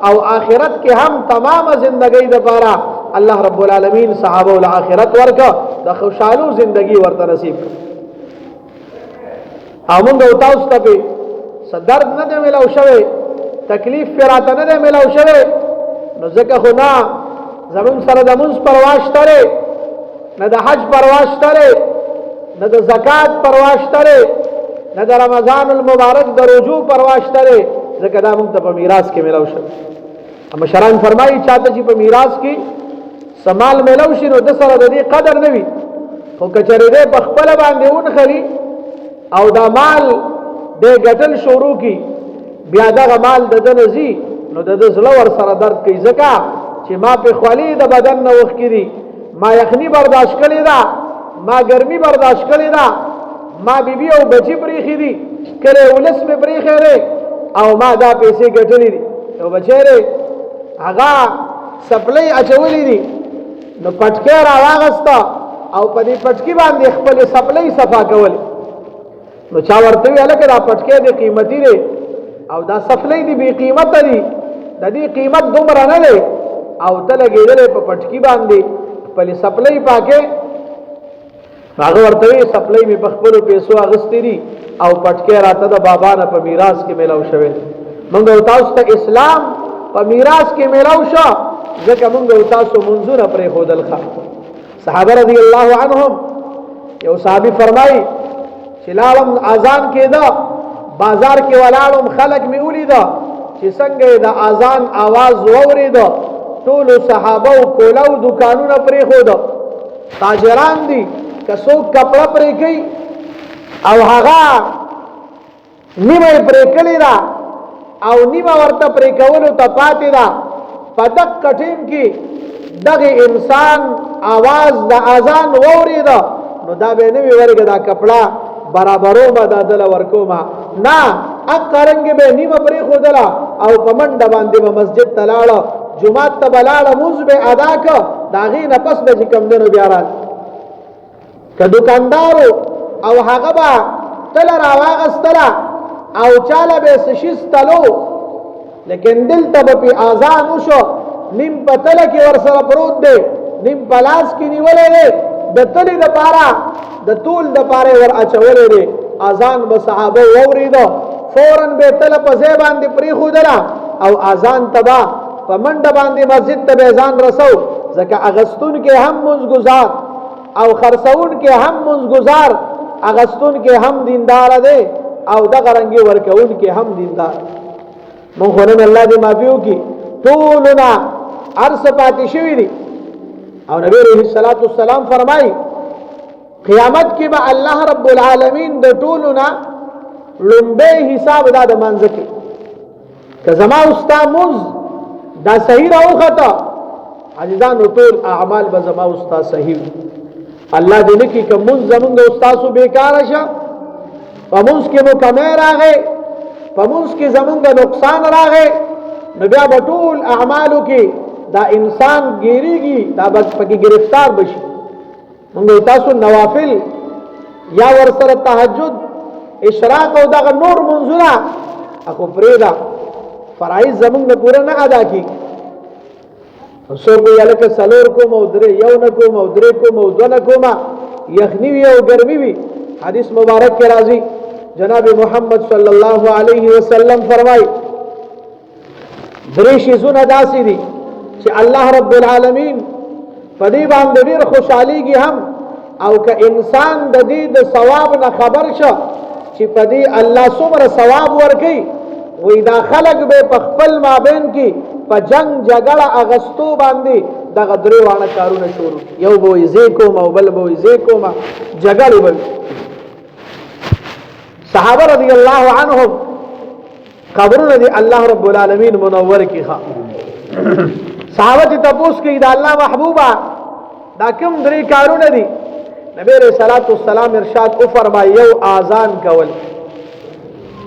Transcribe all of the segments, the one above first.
او آخرت کې هم تمام زندگی د پاره الله رب العالمین صحابه ول آخرت ورکا د خوشالو زندگی ورته نصیب امون د تاسو ته صدر نه ملو شوه تکلیف فراته نه ملو شوه نو ځکه خو نه زمون سره د منځ پرواش تره نه د حج پرواش تره نه د زکات پرواش تره نه د رمضان المبارک د رجوع پرواش تره ځکه دا موږ ته په میراث کې ملو شو مشران فرمایي چاته چې په میراث کې سمال ملو شي نو د سره د دې قدر نه وي خو کچره دې په خپل باندې ونخلي او دا مال دې ګټل شروع کی بیا دا مال د نزي نو د زړه ور سره درد کوي ځکه چې ما په خولي د بدن نو وخت کړي ما یخني برداشت کړی دا ما ګرمي برداشت کړی دا ما بیبي او بچي پریخي دي کله ولس می پریخي لري او ما دا پیسې ګټلې دي او بچره هغه سپلې اچولې دي نو پټکې را واغستا او په دې پټکی باندې خپل سپلې صفا کول نو چا ورته ویل کې دا پټکې د قیمتي لري او دا سپلې دي بی قیمت دي د دې قیمت دومره نه لري او ته لګېدل په پټکی باندې خپل سپلې پاکه هغه ورته سپلې می په خپل پیسو اغستې دي او پټکې راته د بابا نه په میراث کې ملو شوی موږ تاسو ته اسلام په میراث کې ملو شو ځکه موږ تاسو منځونه پرې خودل خا صحابه رضی الله عنهم یو صحابي فرمایي چې لاړم اذان کېدا بازار کې ولاړم خلک می ولیدا چې څنګه د اذان आवाज وورید ټول صحابه او کولو دکانونه پرې خود تاجران دي کسو کپڑا پرې کوي او هغه نیمه پرې کړی دا او نیمه ورته پرې کولو ته پاتې دا پدک کټیم کې دغه انسان आवाज د اذان وورید نو دا به نه ورګه دا کپڑا برابرو ما دا دل ورکوما نه اقرنګ به نیمه پرې خودلا او پمنډ باندې به مسجد تلاړه جمعه ته بلاړه موز به ادا ک داغي نه پس به کم دنو بیا را ک دکاندارو او هغه با تل راواغستلا او چاله به سشستلو لیکن دل ته په اذان وشو نیم پتل کې ور سره پروت دی نیم پلاس کې نیولې دی د تلې د پارا د طول د پاره ور اچولې دی اذان به صحابه وریدو فورن به تل په ځای باندې پری خودلا او اذان تبا په منډه باندې مسجد ته ځان رسو ځکه اغستون کې هم منځګزار او خرڅون کې هم منځګزار اغستون کې هم دیندار دی او د غرنګي ورکون کې هم دیندار مونږ نه الله دې معافيو کې ټولنا ارس پاتې شوی دي او نبی رحمت صلوات والسلام فرمایي قیامت کې به الله رب العالمین د ټولنا لومبه حساب د منځ کې که زما استاد مز دا صحیح راو خطا عزیزان ټول اعمال به زما استاد صحیح الله دې لکه کوم زمونږ استادو بیکار شه پمونس کې مو کمه راغې پمونس کې زمونږ نقصان راغې نو بیا به ټول اعمالو کې دا انسان ګیریږي دا پکې گرفتار بشي موږ تاسو نوافل یا ور سره تهجد اشراق او دغه نور منځونه اخو پرېدا فرایض زمونږ نه پوره نه ادا کی سو کو یلک سلور کو مودره یو نه کو مودره کو مودنه کوما یخنی وی او ګرمي وی حدیث مبارک کې راځي جناب محمد صلی الله علیه وسلم فرمای درې شیزونه داسې دي چې الله رب العالمین په دې باندې ډېر خوشاليږي هم او که انسان د دې د ثواب نه خبر شه چې په دې الله څومره ثواب ورکړي وې دا خلق به په خپل مابین کې په جنگ جګړه اغستو باندې دغه درې وانه کارونه شروع یو به یې کوم او بل به یې کوم جګړه به صحابه رضی الله عنهم قبرونه دي الله رب العالمین منور کی ښا صحابه ته تاسو کې دا الله محبوبا دا کوم درې کارونه دي نبی رسول الله والسلام ارشاد او فرمایي یو اذان کول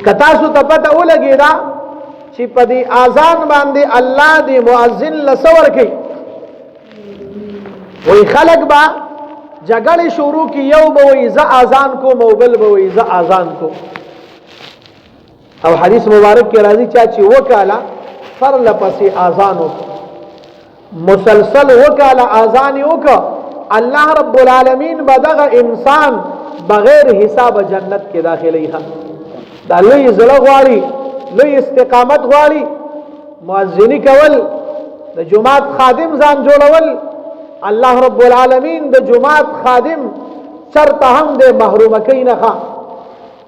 کتا سو ته پته ولګی دا چې په دې اذان باندې الله دې مؤذن لسور کوي وای خلق با جګړه شروع کی یو به وای ز اذان کو موبل به وای ز اذان کو او حدیث مبارک کې راځي چې وکاله فرل پسی آزانو مسلسل وکال آزانیو کا اللہ رب العالمین بدغ انسان بغیر حساب جنت کے داخلی ہے دا لوی زړه غواړي لوی استقامت غواړي مؤذنی کول د جماعت خادم ځان جوړول الله رب العالمین د جماعت خادم چرته هم د محروم کینه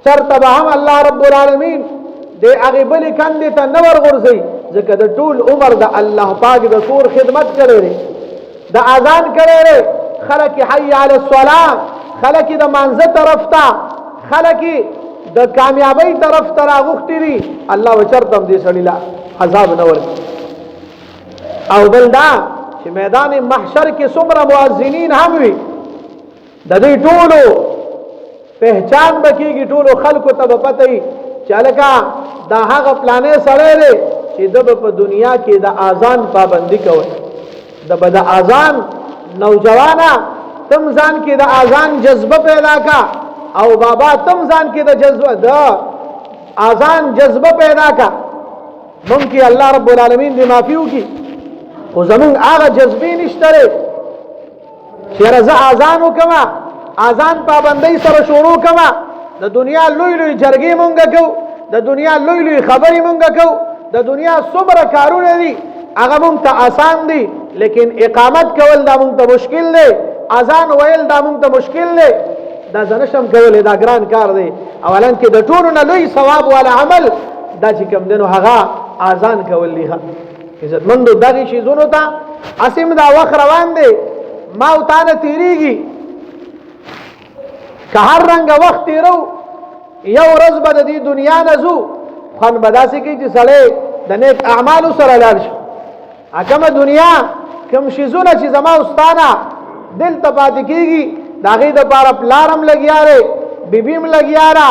چرته به هم الله رب العالمین د هغه بل کاندې ته نور غورځي ځکه د ټول عمر د الله پاک د کور خدمت کړي د اذان کړي خلک حي علی الصلاه خلک د مانزه طرف ته خلک د کامیابی طرف ته راغوښتي دي الله وچرتم دې سړی لا عذاب نه ورکړي او بل دا چې میدان محشر کې څومره مؤذنین هم وي د دې ټولو پہچان بکیږي ټولو خلکو ته به پته وي چې هلکه دا هغه پلانې سړی دی چې د په دنیا کې د اذان پابندي کوي د اذان نوجوانه تم ځان کې د اذان جذبه پیدا کا او بابا تم ځان کې د جذبه د اذان جذبه پیدا کا ممکن الله رب العالمین دې معافي وکړي خو زمونږ هغه جذبې نشته چې زه اذان وکړم اذان پابندۍ سره شروع کړم د دنیا لوی لوی جرګې مونږ کوو د دنیا لوی لوی خبرې مونږ کوو د دنیا څومره کارونه دي هغه مونږ ته آسان دي لیکن اقامت کول دا مونږ ته مشکل دی اذان ویل دا مونږ ته مشکل دی دا زنشم کول دا ګران کار دی اولا کې د ټولو نه لوی ثواب والا عمل دا چې کوم دنو هغه اذان کول دی عزتمندو دغه شیزونو ته اسیم دا وخت روان دی ما او تا نه تیریږي که هر رنګ وخت تیرو یو ورځ به د دې دنیا نه ځو خون به داسې کوي چې سړی د نیک اعمالو سره لاړ شي کومه دنیا کوم شیزونه چې زما استانه دل ته پاتې کېږي د هغې دپاره پلارم لګیا دی بیبیم لګیا ده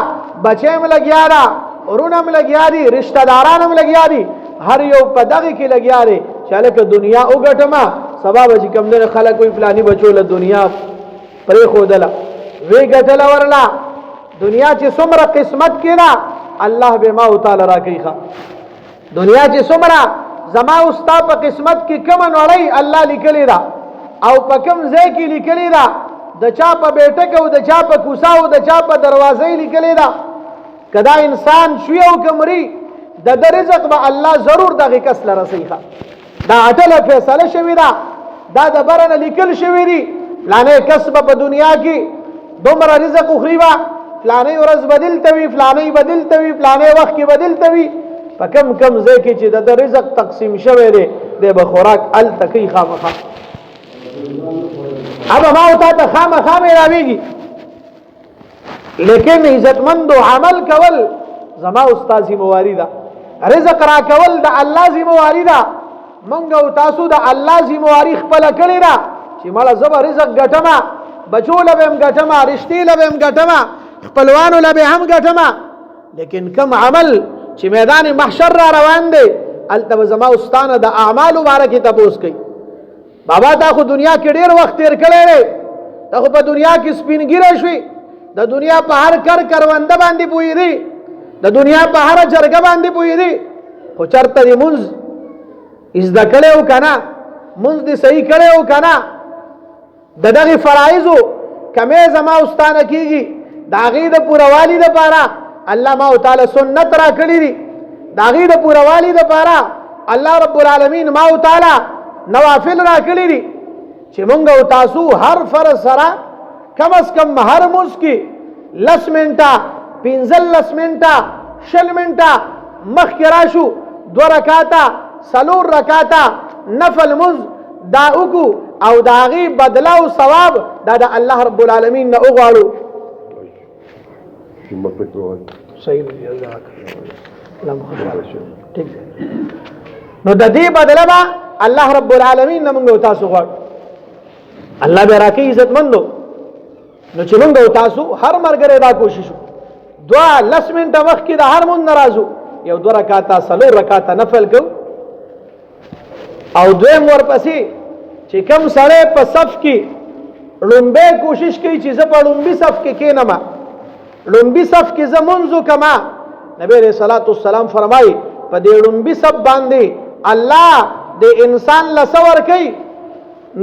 بچیم لګیا ده ورونه هم لګیا دي رشته داران هم لګیا دي هر یو په دغه کې لګیا دی چې هلکه دنیا وګټمه سبا به چې کوم دی خلک وایي فلاني بچو له دنیا پرېښودله وی ګټله ورله دنیا چې څومره قسمت کې ده الله به ما تعالی راکوي دنیا چې څومره زما ستا په قسمت کې کومه نړۍ الله لیکلې ده او په کوم ځای کې لیکلې ده د چا په بیټک او د چا په کوڅه او د چا په دروازه لیکلې ده که دا انسان شوی او که مري د رزق به الله ضرور دغه کس له رسوي دا اټله فیصله شوې ده دا د بره نه لیکل شوي دي فلانی کس به په دنیا کې دومره رزق وخوري به فلانی ورځ به دلته وي فلانی به دلته وي فلانی وخت کې به دلته وي په کم کم ځای کې چې د رزق تقسیم شوی دی دی به خوراک هلته کوي خامخا ابا ما او تا ته خامخا میراویږي لیکن عزتمندو عمل کول زما استاد ذمہواری ده رزق را کول د الله ذمہواری ده مونږ او تاسو د الله ذمہواری خپل کړی ده چې مړه زبر رزق ګټما بچو له هم ګټما رشتي له هم ګټما خپلوانو له هم ګټما لیکن کم عمل چې میدان محشر را روان دی الته زما استاد د اعمال مبارکه تاسو کوي بابا تا خو دنیا کې ډیر وخت تیر کړی دی تا خو په دنیا کې سپینګیره شوي د دنیا په هر کرونده باندې پوهېدي د دنیا په هر جرګه باندې پوهېدي خو چېرته دې مونځ زده کړی و که نه مونځ دې صحیح کړی و که نه د دغې فرایضو کمی زما استانه کېږي د هغې د پوروالي دپاره الله ما تعالی سنت را کړي دي د هغې د پوروالي دپاره الله رب العالمین ما تعالی نوافل را کړي دي چې مونږ او تاسو هر فرض سره کم از کم هر مونځ کې 10 منټه 15 منټه 20 منټه مخکې راشو 2 رکعاته 4 رکعاته نفل مونځ دا وکړو او د هغې بدله او ثواب دا د الله رب العالمین نه وغواړو صحیح ٹھیک نو د دې بدله به الله رب العالمین نه مونږ او تاسو غواړو الله به راکړي عزتمندو نو چې مونږ او تاسو هر مرګره دا کوشش وکړو 10 منټه مخکې د هر مونږ ناراضو یو 2 رکعاته 4 رکعاته نفل کو او دویم ورپسې چې کوم سړی په صف کې لومبه کوشش کوي چې زه په لومبي صف کې کېنم لومبي صف کې زه مونځ وکړم نبی علیہ الصلوۃ والسلام فرمایي په دې لومبي صف باندې الله د انسان لسور کوي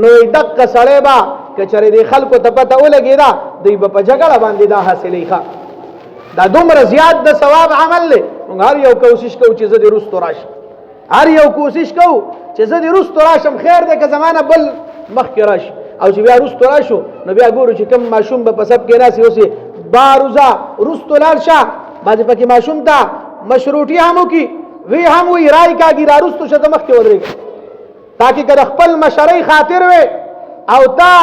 نو دق سړی با کچره د خلکو ته پته ولګیدا دوی به په جګړه باندې دا حاصلې ښه دا دومره زیات د ثواب عمل دی موږ هر یو کوشش کوو چې زه د رستو راشم هر یو کوشش کوو چې زه د رستو راشم خیر دی که زمانه بل مخکې راشي او چې بیا رستو راشو نو بیا ګورو چې کوم ماشوم به په سب کې ناسي اوسې باروزه رستو لاړ شه بعضې پکې ماشوم ته مشروطي هم وکړي وی هم وی رای کاږي را رستو شه ته مخکې ودرېږه تاکي که د خپل مشرۍ خاطر وې او تا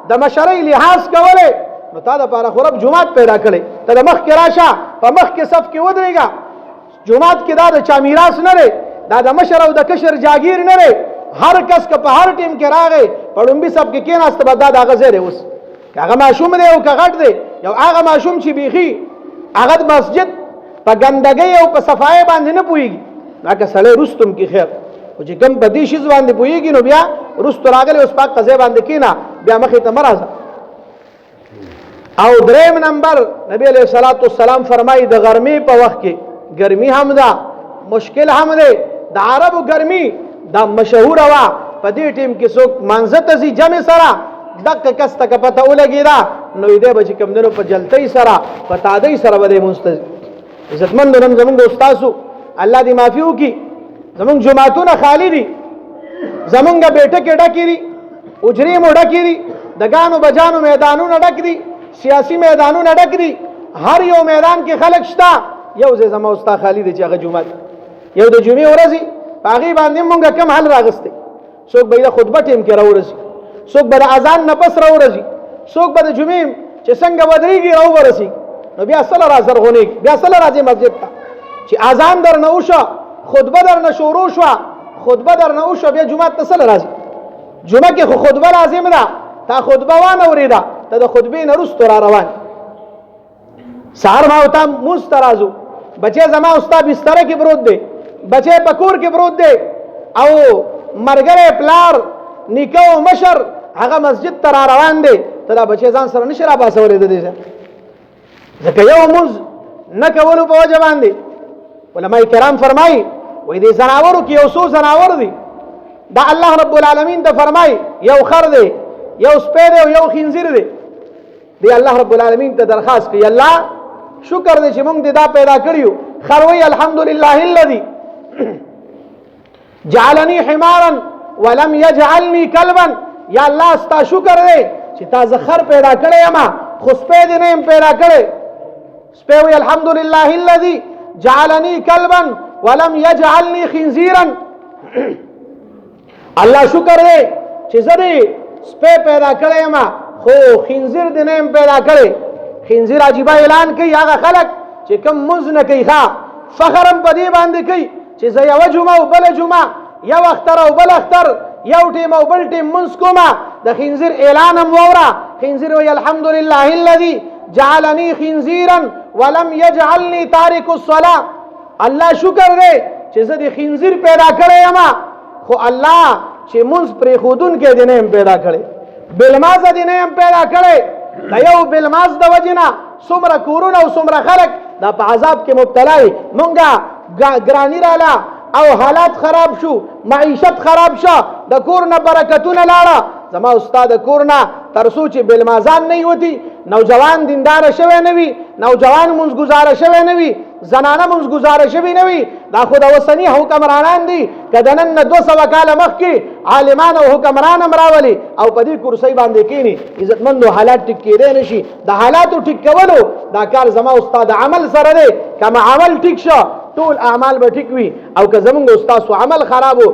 د مشرۍ لحاظ کولی نو تا دپاره خو رب جومات پیدا کړی ته د مخکې راشه په مخکې صف کې ودرېږه جومات کې دا د چا میراث نه دی دا د مشر او د کشر جاګیر نه دی هر کس که په هر ټیم کې راغی په ړومبي صف کې کېناسته به دا د هغه ځای دی اوس که هغه ماشوم دی او که غټ دی یو هغه ماشوم چې بیخي هغه د مسجد په ګندګۍ او په صفایۍ باندې نه پوهېږي دا که سړی رستم کې خیر خو چې کوم په دې شیز باندې پوهېږي نو بیا رستو راغلی اوس په هغه ځای باندې کېنه بیا مخې ته مه راځه او دریم نمبر نبی علیہ الصلوۃ والسلام فرمایي د غرمې په وخت کې ګرمي هم ده مشکل هم دی د عربو ګرمي دا مشهوره وه په دې ټیم کې څوک مانځه ته ځي جمع سره دقه کس ته که پته ولګېده نو دی به چې کوم دی نو په جلتۍ سره په تادۍ سره به دی مونځ ته ځي عزتمندو نن زمونږ د استاسو الله دې معافي وکړي زمونږ جوماتونه خالي دي زمونږ بیټکې ډکې دي اجرې مو ډکې دي د ګانو بجانو میدانونه ډک دي سیاسي میدانونه ډک دي هر یو میدان کې خلک شته یو ځای زما استا خالي دی چې هغه جومات یو د جمعې ورځې په هغې باندې مونږ کم حل راغستی څوک به یې د خطبه ټیم کې راورسي څوک به د اذان نه پس راورسي څوک به د جمعې چې څنګه ودرېږي راورسي نو بیا سله را زرغونېږي بیا سله راځي مسجد ته چې اذان در نه وشوه خطبه در نه شروع شوه خطبه در نه وشوه بیا جومات ته سله راځي جمعه کې خو خطبه لازم ده تا خطبه وانه اورېده ته د خطبې نه وروستو را روان سهار ماښام مونځ ته راځو بچی زما ستا بستره کې پروت دی بچی په کور کې پروت دی او ملګری پلار نیکه او مشر هغه مسجد ته را روان دی ته دا بچی ځان سره نشي راباسولی د دې ځای ځکه یو مونځ نه کولو په وجه باندې علما کرام فرمایي وایي دې ځناورو کې یو څو ځناور دي دا الله رب العالمین ته فرمایي یو خر دی یو سپی دی او یو خنزیر دی دی الله رب العالمین ته درخواست کوي الله شکر دې چې موږ دې دا پیدا کړیو خر وایي الحمدلله الذي جعلني حمارا ولم يجعلني كلبا یا الله ستا شکر دی چې تا زه خر پیدا کړی یم خو سپی دې نه یم پیدا کړی سپی وایي الحمدلله الذي جعلني كلبا ولم يجعلني خنزيرا الله شکر دی چې زه دې سپی پیدا کړی یم خو خنزیر دې نه یم پیدا کړی خنزیر عجیبه اعلان کوي هغه خلک چې کوم مونځ نه کوي ښه فخر هم په دې باندې کوي چې زه یوه جمعه او بله جمعه یو اختر او بل اختر یو ټیم او بل ټیم مونځ کومه د خنزیر اعلان هم واوره خنزیر وایي الحمدلله الذي جعلني خنزيرا ولم يجعلني تارك الصلاه الله شکر دی چې زه د خنزیر پیدا کړی یم خو الله چې مونځ پرېښودونکی دې نه یم پیدا کړی بلمازه دې نه یم پیدا کړی د یو بلماز د وجې نه څومره کورونه او څومره خلک دا په عذاب کې مبتلا وي مونږه ګراني راله او حالات خراب شو معیشت خراب شو د کور نه برکتونه لاړه زما استاد کور نه تر څو چې بلمازان نه وتی نوجوان دیندار شوی نه وي نوجوان منځګزار شوی نه وي زنانه منځګزار شوی نه وي دا خو د اوسني حکمرانان دي که د نن نه 200 کاله مخکې عالمان او حکمران هم راولي او په دې کرسۍ باندې کښېني عزتمندو حالات ټیک کېدی نه شي د حالاتو ټیک کولو دا کار زما استاد عمل سره دی که عمل ټیک شو ټول اعمال به ټیک وي او که زمونږ استاسو عمل خراب و